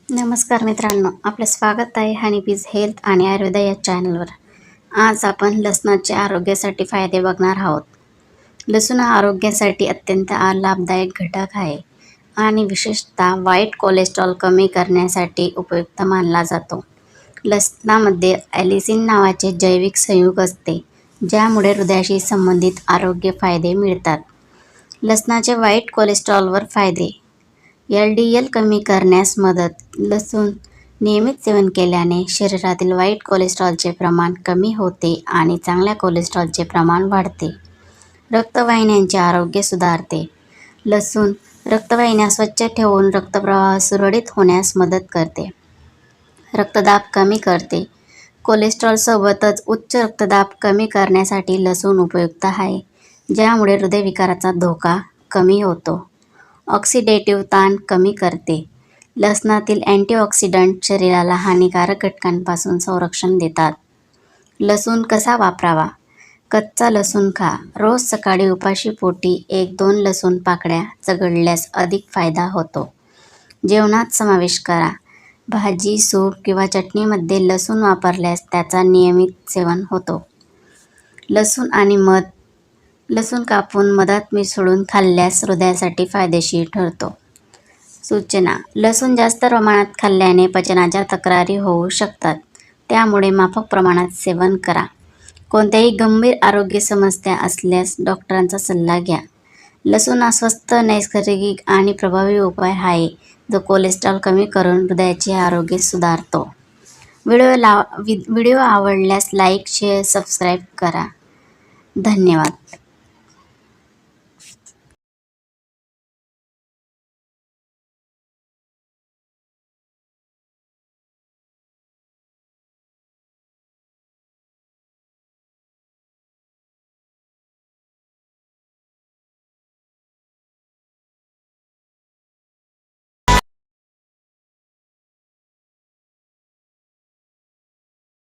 नमस्कार मित्रांनो, आपलं स्वागत आहे हनीबीज हेल्थ आणि आयुर्वेद या चॅनलवर. आज आपण लसणाचे आरोग्यासाठी फायदे बघणार आहोत. लसूण हा आरोग्यासाठी अत्यंत लाभदायक घटक आहे आणि विशेषतः वाईट कोलेस्ट्रॉल कमी करण्यासाठी उपयुक्त मानला जातो. लसणामध्ये ॲलिसिन नावाचे जैविक संयुग असते, ज्यामुळे हृदयाशी संबंधित आरोग्य फायदे मिळतात. लसणाचे वाईट कोलेस्ट्रॉलवर फायदे. LDL कमी करण्यास मदत. लसूण नियमित सेवन केल्याने शरीरातील वाईट कोलेस्ट्रॉलचे प्रमाण कमी होते आणि चांगल्या कोलेस्ट्रॉलचे प्रमाण वाढते. रक्तवाहिन्यांचे आरोग्य सुधारते. लसूण रक्तवाहिन्या स्वच्छ ठेवून रक्तप्रवाह सुरळीत होण्यास मदत करते. रक्तदाब कमी करते. कोलेस्ट्रॉलसोबतच उच्च रक्तदाब कमी करण्यासाठी लसूण उपयुक्त आहे, ज्यामुळे हृदयविकाराचा धोका कमी होतो. ऑक्सिडेटिव्ह ताण कमी करते. लसणातील अँटीऑक्सिडंट शरीराला हानिकारक घटकांपासून संरक्षण देतात. लसूण कसा वापरावा? कच्चा लसूण खा. रोज सकाळी उपाशीपोटी 1-2 लसूण पाकळ्या चघळल्यास अधिक फायदा होतो. जेवणात समावेश करा. भाजी, सूप किंवा चटणीमध्ये लसूण वापरल्यास त्याचा नियमित सेवन होतो. लसूण आणि मध. लसूण कापून मधात मिसळून खाल्ल्यास हृदयासाठी फायदेशीर ठरतो. सूचना: लसूण जास्त प्रमाणात खाल्ल्याने पचनाच्या तक्रारी होऊ शकतात, त्यामुळे माफक प्रमाणात सेवन करा. कोणत्याही गंभीर आरोग्य समस्या असल्यास डॉक्टरांचा सल्ला घ्या. लसूण हा स्वस्त, नैसर्गिक आणि प्रभावी उपाय आहे, जो कोलेस्ट्रॉल कमी करून हृदयाचे आरोग्य सुधारतो. व्हिडिओ आवडल्यास लाईक, शेअर, सबस्क्राईब करा. धन्यवाद.